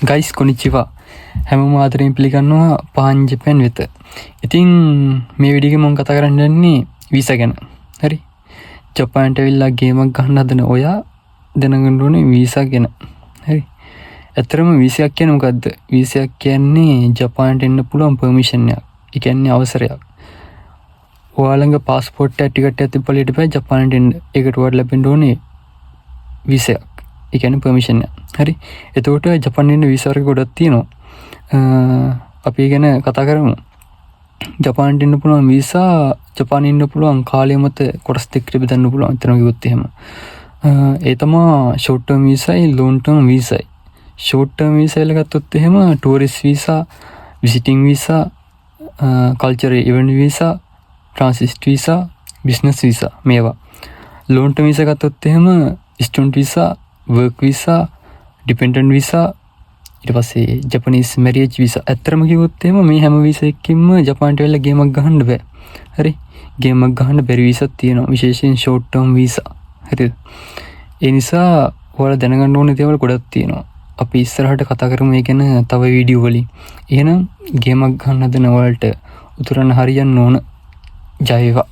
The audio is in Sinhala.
ගයිස් කොනිච්චිවා හැමෝම ආදරයෙන් පිළිගන්නවා පහන් ජපන් වෙත. ඉතින් මේ වීඩියෝ එකේ මම කතා කරන්න යන්නේ වීසා ගැන. හරි. ජපාන්ට ඇවිල්ලා ගේමක් ගන්න හදන ඔයා දැනගන්න ඕනේ වීසා ගැන. හරි. ඇත්තටම වීසාවක් කියන්නේ මොකද්ද? වීසාවක් කියන්නේ ජපාන්ට එන්න පුළුවන් පර්මිෂන් එකක්. ඒ කියන්නේ අවසරයක්. ඔයාලගේ પાස්පෝර්ට් එක ටිකට් එක තිබ්බල ඊට පස්සේ ජපාන්ට එන්න. ඒකට ඔයාලට ලැබෙන්න ඕනේ වීසාවක්. ඒ කියන්නේ පර්මිෂන් එක. හරි. එතකොට ජපාන් ඉන්න වීසා වර්ග ගොඩක් තියෙනවා. අපි ගැන කතා කරමු. ජපාන්ට ඉන්න පුළුවන් වීසා ජපාන් ඉන්න පුළුවන් කාලය මත කොටස් දෙකකට බෙදන්න පුළුවන්. එතන කිව්වොත් එහෙම. ඒ තමයි ෂෝට් ටර්ම් වීසායි ලොන්ග් ටර්ම් වීසායි. ෂෝට් ටර්ම් වීසා එක ගත්තොත් එහෙම tourist visa, visiting visa, cultural event visa, transit visa, business visa මේවා. ලොන්ග් ටර්ම් වීසා ගත්තොත් එහෙම student visa, work visa, dependent visa, ඊට පස්සේ ජපනීස් මැරියේජ් වීසා. ඇත්තටම කිව්වොත් එහෙම මේ හැම වීසා එකකින්ම ජපාන්ට වෙලා ගේමක් ගහන්න බෑ. හරි. ගේමක් ගහන්න බැරි වීසාක් තියෙනවා. විශේෂයෙන් ෂෝට් ටර්ම් වීසා. හරිද? ඒ නිසා ඔයාලා දැනගන්න ඕනේ දේවල් ගොඩක් තියෙනවා. අපි ඉස්සරහට කතා කරමු මේ ගැන තව වීඩියෝ වලින්. එහෙනම් ගේමක් ගන්න හදන ඔයාලට උතුරන්න හරියන්න ඕන. ජය වේවා.